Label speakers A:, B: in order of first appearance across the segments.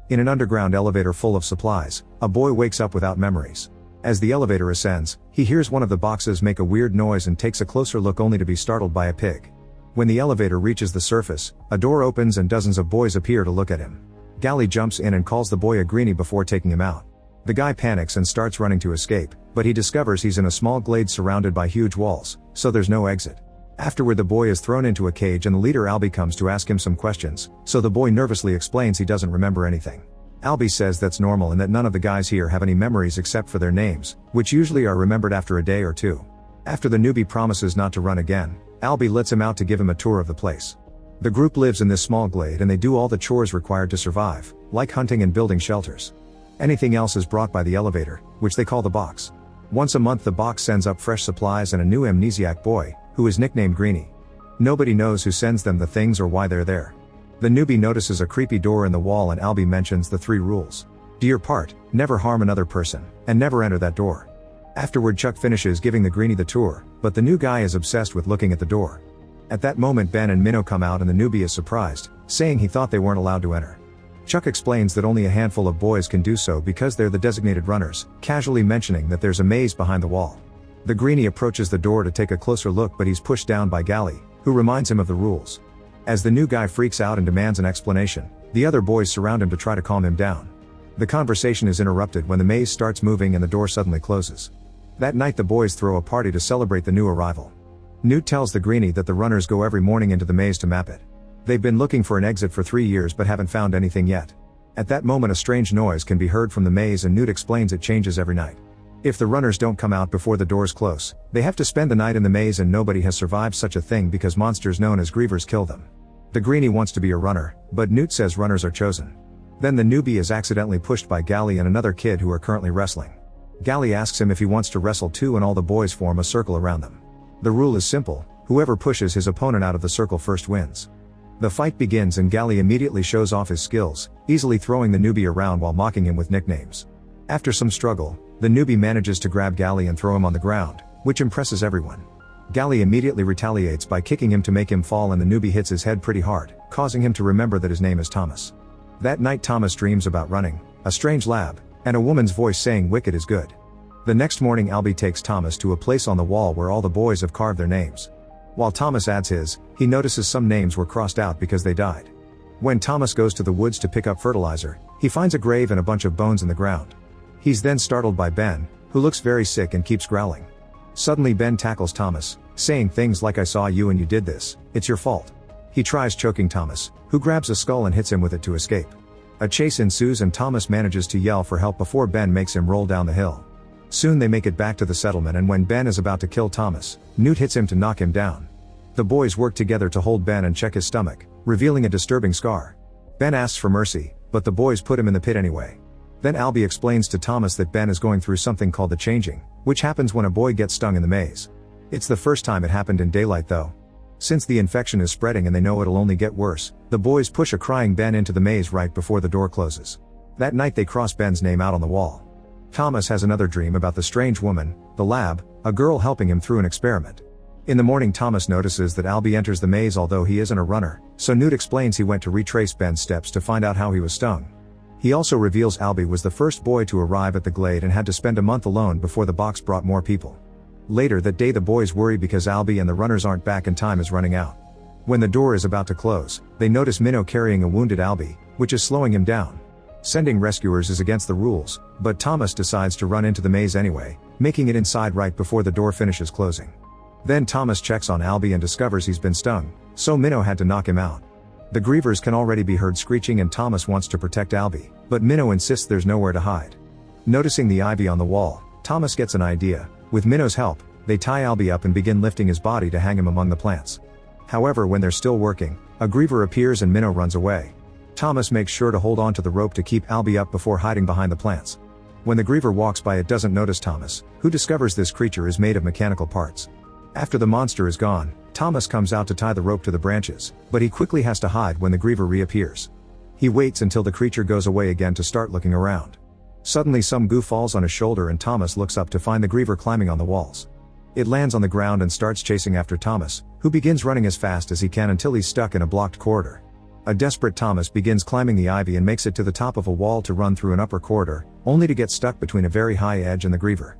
A: In an underground elevator full of supplies, a boy wakes up without memories. As the elevator ascends, he hears one of the boxes make a weird noise and takes a closer look only to be startled by a pig. When the elevator reaches the surface, a door opens and dozens of boys appear to look at him. Gally jumps in and calls the boy a greenie before taking him out. The guy panics and starts running to escape, but he discovers he's in a small glade surrounded by huge walls, so there's no exit. Afterward, the boy is thrown into a cage and the leader Albie comes to ask him some questions, so the boy nervously explains he doesn't remember anything. Albie says that's normal and that none of the guys here have any memories except for their names, which usually are remembered after a day or two. After the newbie promises not to run again, Albie lets him out to give him a tour of the place. The group lives in this small glade and they do all the chores required to survive, like hunting and building shelters. Anything else is brought by the elevator, which they call the box. Once a month the box sends up fresh supplies and a new amnesiac boy, who is nicknamed Greenie. Nobody knows who sends them the things or why they're there. The newbie notices a creepy door in the wall and Albie mentions the 3 rules. Do your part, never harm another person, and never enter that door. Afterward Chuck finishes giving the Greenie the tour, but the new guy is obsessed with looking at the door. At that moment Ben and Minnow come out and the newbie is surprised, saying he thought they weren't allowed to enter. Chuck explains that only a handful of boys can do so because they're the designated runners, casually mentioning that there's a maze behind the wall. The Greenie approaches the door to take a closer look but he's pushed down by Gally, who reminds him of the rules. As the new guy freaks out and demands an explanation, the other boys surround him to try to calm him down. The conversation is interrupted when the maze starts moving and the door suddenly closes. That night the boys throw a party to celebrate the new arrival. Newt tells the Greenie that the runners go every morning into the maze to map it. They've been looking for an exit for 3 years but haven't found anything yet. At that moment a strange noise can be heard from the maze and Newt explains it changes every night. If the runners don't come out before the doors close, they have to spend the night in the maze and nobody has survived such a thing because monsters known as grievers kill them. The Greenie wants to be a runner, but Newt says runners are chosen. Then the newbie is accidentally pushed by Gally and another kid who are currently wrestling. Gally asks him if he wants to wrestle too and all the boys form a circle around them. The rule is simple, whoever pushes his opponent out of the circle first wins. The fight begins and Gally immediately shows off his skills, easily throwing the newbie around while mocking him with nicknames. After some struggle, the newbie manages to grab Gally and throw him on the ground, which impresses everyone. Gally immediately retaliates by kicking him to make him fall and the newbie hits his head pretty hard, causing him to remember that his name is Thomas. That night Thomas dreams about running, a strange lab, and a woman's voice saying wicked is good. The next morning Albie takes Thomas to a place on the wall where all the boys have carved their names. While Thomas adds his, he notices some names were crossed out because they died. When Thomas goes to the woods to pick up fertilizer, he finds a grave and a bunch of bones in the ground. He's then startled by Ben, who looks very sick and keeps growling. Suddenly Ben tackles Thomas, saying things like I saw you and you did this, it's your fault. He tries choking Thomas, who grabs a skull and hits him with it to escape. A chase ensues and Thomas manages to yell for help before Ben makes him roll down the hill. Soon they make it back to the settlement and when Ben is about to kill Thomas, Newt hits him to knock him down. The boys work together to hold Ben and check his stomach, revealing a disturbing scar. Ben asks for mercy, but the boys put him in the pit anyway. Then Albie explains to Thomas that Ben is going through something called the changing, which happens when a boy gets stung in the maze. It's the first time it happened in daylight though. Since the infection is spreading and they know it'll only get worse, the boys push a crying Ben into the maze right before the door closes. That night they cross Ben's name out on the wall. Thomas has another dream about the strange woman, the lab, a girl helping him through an experiment. In the morning Thomas notices that Albie enters the maze although he isn't a runner, so Newt explains he went to retrace Ben's steps to find out how he was stung. He also reveals Albie was the first boy to arrive at the glade and had to spend a month alone before the box brought more people. Later that day the boys worry because Albie and the runners aren't back and time is running out. When the door is about to close, they notice Minnow carrying a wounded Albie, which is slowing him down. Sending rescuers is against the rules, but Thomas decides to run into the maze anyway, making it inside right before the door finishes closing. Then Thomas checks on Albie and discovers he's been stung, so Minnow had to knock him out. The grievers can already be heard screeching and Thomas wants to protect Albie, but Minnow insists there's nowhere to hide. Noticing the ivy on the wall, Thomas gets an idea. With Minnow's help, they tie Albie up and begin lifting his body to hang him among the plants. However, when they're still working, a griever appears and Minnow runs away. Thomas makes sure to hold on to the rope to keep Albie up before hiding behind the plants. When the griever walks by it doesn't notice Thomas, who discovers this creature is made of mechanical parts. After the monster is gone, Thomas comes out to tie the rope to the branches, but he quickly has to hide when the griever reappears. He waits until the creature goes away again to start looking around. Suddenly some goo falls on his shoulder and Thomas looks up to find the griever climbing on the walls. It lands on the ground and starts chasing after Thomas, who begins running as fast as he can until he's stuck in a blocked corridor. A desperate Thomas begins climbing the ivy and makes it to the top of a wall to run through an upper corridor, only to get stuck between a very high edge and the griever.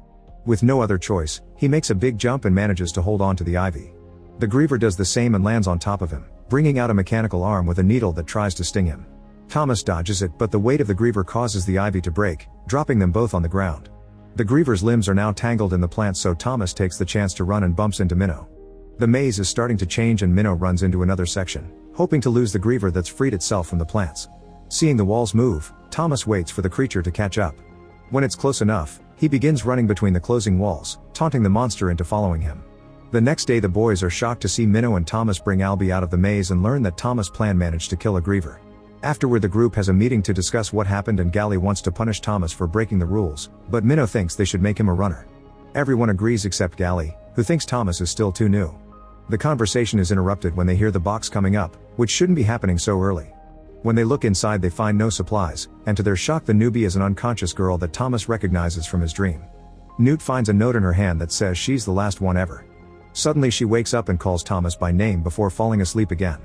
A: With no other choice, he makes a big jump and manages to hold on to the ivy. The griever does the same and lands on top of him, bringing out a mechanical arm with a needle that tries to sting him. Thomas dodges it, but the weight of the griever causes the ivy to break, dropping them both on the ground. The griever's limbs are now tangled in the plants, so Thomas takes the chance to run and bumps into Minnow. The maze is starting to change and Minnow runs into another section, hoping to lose the griever that's freed itself from the plants. Seeing the walls move, Thomas waits for the creature to catch up. When it's close enough, he begins running between the closing walls, taunting the monster into following him. The next day the boys are shocked to see Minnow and Thomas bring Albie out of the maze and learn that Thomas' plan managed to kill a griever. Afterward the group has a meeting to discuss what happened and Gally wants to punish Thomas for breaking the rules, but Minnow thinks they should make him a runner. Everyone agrees except Gally, who thinks Thomas is still too new. The conversation is interrupted when they hear the box coming up, which shouldn't be happening so early. When they look inside they find no supplies, and to their shock the newbie is an unconscious girl that Thomas recognizes from his dream. Newt finds a note in her hand that says she's the last one ever. Suddenly she wakes up and calls Thomas by name before falling asleep again.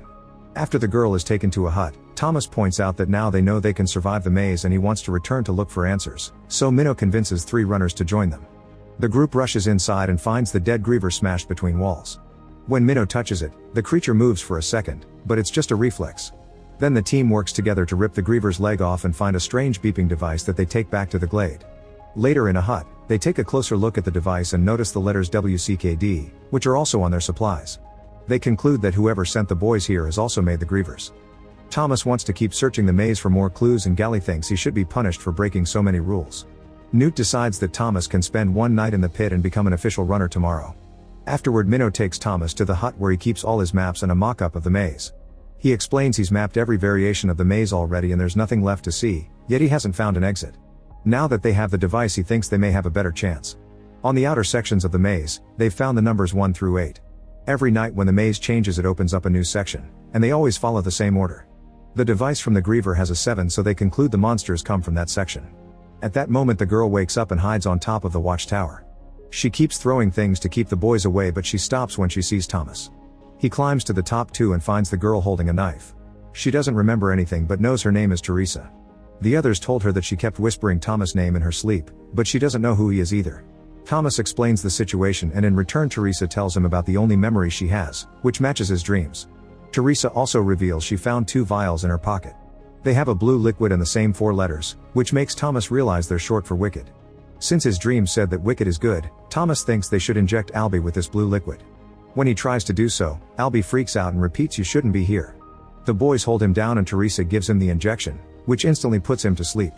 A: After the girl is taken to a hut, Thomas points out that now they know they can survive the maze and he wants to return to look for answers, so Minnow convinces 3 runners to join them. The group rushes inside and finds the dead griever smashed between walls. When Minnow touches it, the creature moves for a second, but it's just a reflex. Then the team works together to rip the griever's leg off and find a strange beeping device that they take back to the glade. Later in a hut, they take a closer look at the device and notice the letters WCKD, which are also on their supplies. They conclude that whoever sent the boys here has also made the grievers. Thomas wants to keep searching the maze for more clues and Gally thinks he should be punished for breaking so many rules. Newt decides that Thomas can spend one night in the pit and become an official runner tomorrow. Afterward Minnow takes Thomas to the hut where he keeps all his maps and a mock-up of the maze. He explains he's mapped every variation of the maze already and there's nothing left to see, yet he hasn't found an exit. Now that they have the device he thinks they may have a better chance. On the outer sections of the maze, they've found the numbers 1 through 8. Every night when the maze changes it opens up a new section, and they always follow the same order. The device from the griever has a 7 so they conclude the monsters come from that section. At that moment the girl wakes up and hides on top of the watchtower. She keeps throwing things to keep the boys away but she stops when she sees Thomas. He climbs to the top too and finds the girl holding a knife. She doesn't remember anything but knows her name is Teresa. The others told her that she kept whispering Thomas' name in her sleep, but she doesn't know who he is either. Thomas explains the situation and in return Teresa tells him about the only memory she has, which matches his dreams. Teresa also reveals she found 2 vials in her pocket. They have a blue liquid and the same 4 letters, which makes Thomas realize they're short for wicked. Since his dream said that wicked is good, Thomas thinks they should inject Albie with this blue liquid. When he tries to do so, Albie freaks out and repeats you shouldn't be here. The boys hold him down and Teresa gives him the injection, which instantly puts him to sleep.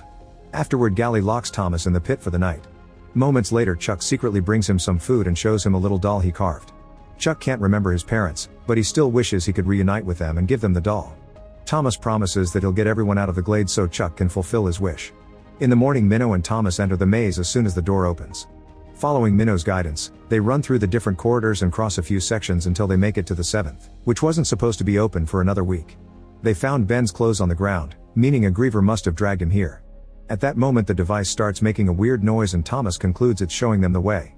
A: Afterward Gally locks Thomas in the pit for the night. Moments later Chuck secretly brings him some food and shows him a little doll he carved. Chuck can't remember his parents, but he still wishes he could reunite with them and give them the doll. Thomas promises that he'll get everyone out of the glade so Chuck can fulfill his wish. In the morning Minnow and Thomas enter the maze as soon as the door opens. Following Minnow's guidance, they run through the different corridors and cross a few sections until they make it to the 7th, which wasn't supposed to be open for another week. They found Ben's clothes on the ground, meaning a griever must have dragged him here. At that moment the device starts making a weird noise and Thomas concludes it's showing them the way.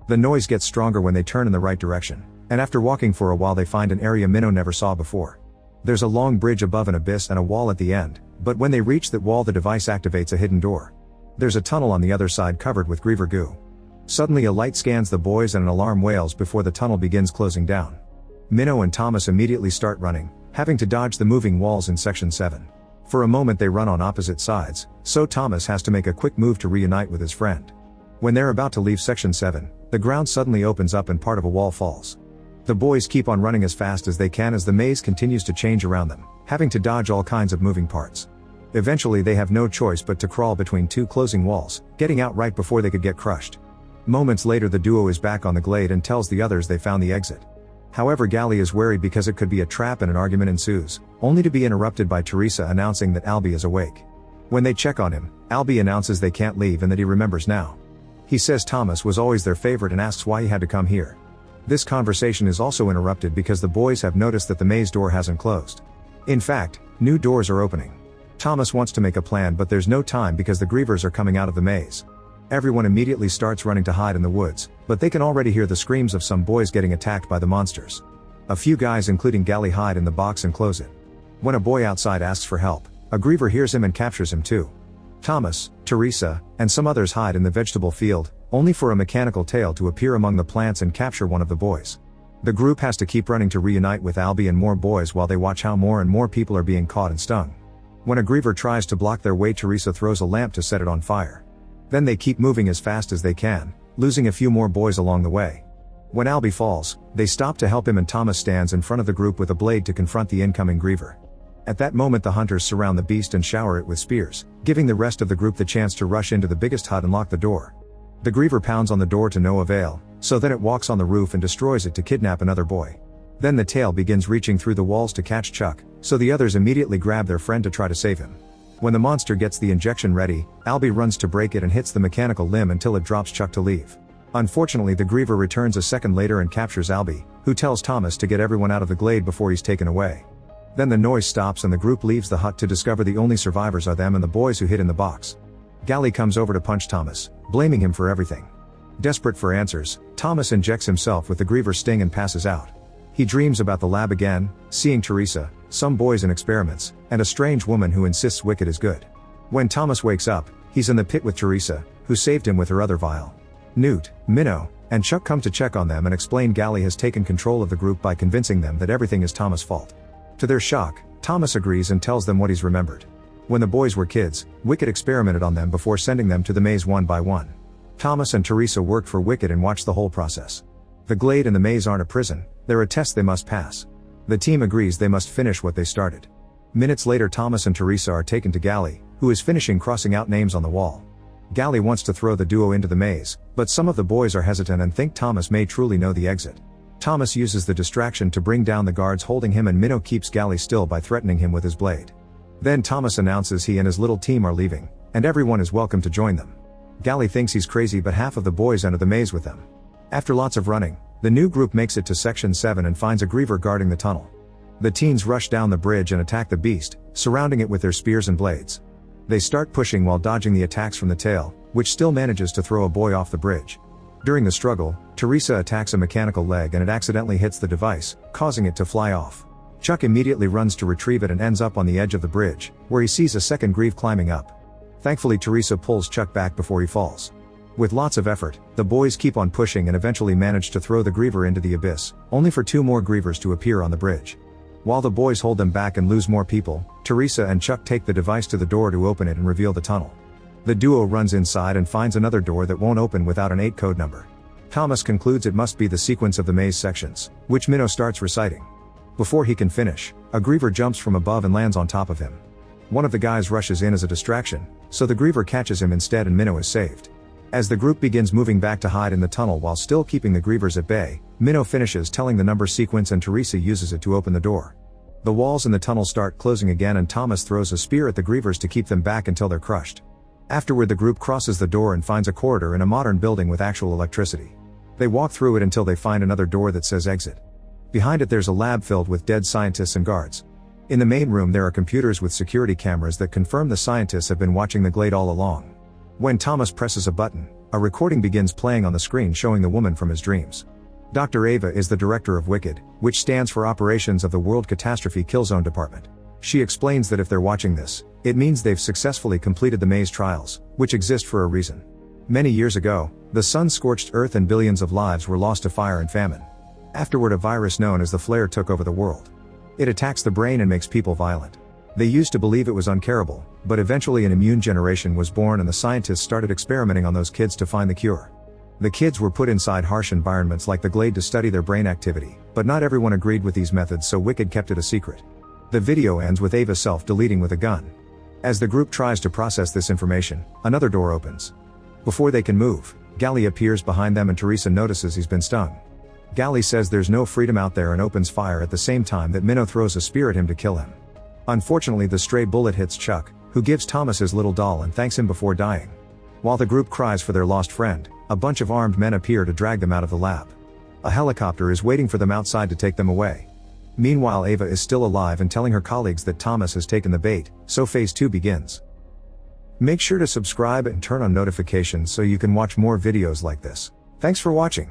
A: The noise gets stronger when they turn in the right direction, and after walking for a while they find an area Minnow never saw before. There's a long bridge above an abyss and a wall at the end, but when they reach that wall the device activates a hidden door. There's a tunnel on the other side covered with griever goo. Suddenly a light scans the boys and an alarm wails before the tunnel begins closing down. Minnow and Thomas immediately start running, having to dodge the moving walls in section 7. For a moment they run on opposite sides, so Thomas has to make a quick move to reunite with his friend. When they're about to leave section 7, the ground suddenly opens up and part of a wall falls. The boys keep on running as fast as they can as the maze continues to change around them, having to dodge all kinds of moving parts. Eventually they have no choice but to crawl between 2 closing walls, getting out right before they could get crushed. Moments later the duo is back on the glade and tells the others they found the exit. However Gally is worried because it could be a trap and an argument ensues, only to be interrupted by Teresa announcing that Albie is awake. When they check on him, Albie announces they can't leave and that he remembers now. He says Thomas was always their favorite and asks why he had to come here. This conversation is also interrupted because the boys have noticed that the maze door hasn't closed. In fact, new doors are opening. Thomas wants to make a plan but there's no time because the grievers are coming out of the maze. Everyone immediately starts running to hide in the woods, but they can already hear the screams of some boys getting attacked by the monsters. A few guys including Gally hide in the box and close it. When a boy outside asks for help, a griever hears him and captures him too. Thomas, Teresa, and some others hide in the vegetable field, only for a mechanical tail to appear among the plants and capture one of the boys. The group has to keep running to reunite with Albie and more boys while they watch how more and more people are being caught and stung. When a griever tries to block their way, Teresa throws a lamp to set it on fire. Then they keep moving as fast as they can, losing a few more boys along the way. When Albie falls, they stop to help him and Thomas stands in front of the group with a blade to confront the incoming griever. At that moment the hunters surround the beast and shower it with spears, giving the rest of the group the chance to rush into the biggest hut and lock the door. The griever pounds on the door to no avail, so then it walks on the roof and destroys it to kidnap another boy. Then the tail begins reaching through the walls to catch Chuck, so the others immediately grab their friend to try to save him. When the monster gets the injection ready, Albie runs to break it and hits the mechanical limb until it drops Chuck to leave. Unfortunately, the griever returns a second later and captures Albie, who tells Thomas to get everyone out of the glade before he's taken away. Then the noise stops and the group leaves the hut to discover the only survivors are them and the boys who hid in the box. Gally comes over to punch Thomas, blaming him for everything. Desperate for answers, Thomas injects himself with the griever's sting and passes out. He dreams about the lab again, seeing Teresa, some boys and experiments, and a strange woman who insists Wicked is good. When Thomas wakes up, he's in the pit with Teresa, who saved him with her other vial. Newt, Minnow, and Chuck come to check on them and explain Gally has taken control of the group by convincing them that everything is Thomas' fault. To their shock, Thomas agrees and tells them what he's remembered. When the boys were kids, Wicked experimented on them before sending them to the maze one by one. Thomas and Teresa worked for Wicked and watched the whole process. The glade and the maze aren't a prison, they're a test they must pass. The team agrees they must finish what they started. Minutes later, Thomas and Teresa are taken to Gally, who is finishing crossing out names on the wall. Gally wants to throw the duo into the maze, but some of the boys are hesitant and think Thomas may truly know the exit. Thomas uses the distraction to bring down the guards holding him and Minnow keeps Gally still by threatening him with his blade. Then Thomas announces he and his little team are leaving, and everyone is welcome to join them. Gally thinks he's crazy but half of the boys enter the maze with them. After lots of running, the new group makes it to Section 7 and finds a griever guarding the tunnel. The teens rush down the bridge and attack the beast, surrounding it with their spears and blades. They start pushing while dodging the attacks from the tail, which still manages to throw a boy off the bridge. During the struggle, Teresa attacks a mechanical leg and it accidentally hits the device, causing it to fly off. Chuck immediately runs to retrieve it and ends up on the edge of the bridge, where he sees a second grieve climbing up. Thankfully, Teresa pulls Chuck back before he falls. With lots of effort, the boys keep on pushing and eventually manage to throw the griever into the abyss, only for two more grievers to appear on the bridge. While the boys hold them back and lose more people, Teresa and Chuck take the device to the door to open it and reveal the tunnel. The duo runs inside and finds another door that won't open without an 8 code number. Thomas concludes it must be the sequence of the maze sections, which Minnow starts reciting. Before he can finish, a griever jumps from above and lands on top of him. One of the guys rushes in as a distraction, so the griever catches him instead and Minnow is saved. As the group begins moving back to hide in the tunnel while still keeping the grievers at bay, Minnow finishes telling the number sequence and Teresa uses it to open the door. The walls in the tunnel start closing again and Thomas throws a spear at the grievers to keep them back until they're crushed. Afterward, the group crosses the door and finds a corridor in a modern building with actual electricity. They walk through it until they find another door that says exit. Behind it there's a lab filled with dead scientists and guards. In the main room there are computers with security cameras that confirm the scientists have been watching the glade all along. When Thomas presses a button, a recording begins playing on the screen showing the woman from his dreams. Dr. Ava is the director of WICKED, which stands for Operations of the World Catastrophe Kill Zone Department. She explains that if they're watching this, it means they've successfully completed the maze trials, which exist for a reason. Many years ago, the sun scorched Earth and billions of lives were lost to fire and famine. Afterward, a virus known as the flare took over the world. It attacks the brain and makes people violent. They used to believe it was uncurable, but eventually an immune generation was born and the scientists started experimenting on those kids to find the cure. The kids were put inside harsh environments like the glade to study their brain activity, but not everyone agreed with these methods, so WICKED kept it a secret. The video ends with Ava self-deleting with a gun. As the group tries to process this information, another door opens. Before they can move, Gally appears behind them and Teresa notices he's been stung. Gally says there's no freedom out there and opens fire at the same time that Minnow throws a spear at him to kill him. Unfortunately, the stray bullet hits Chuck, who gives Thomas his little doll and thanks him before dying. While the group cries for their lost friend, a bunch of armed men appear to drag them out of the lab. A helicopter is waiting for them outside to take them away. Meanwhile, Ava is still alive and telling her colleagues that Thomas has taken the bait, so Phase 2 begins. Make sure to subscribe and turn on notifications so you can watch more videos like this. Thanks for watching.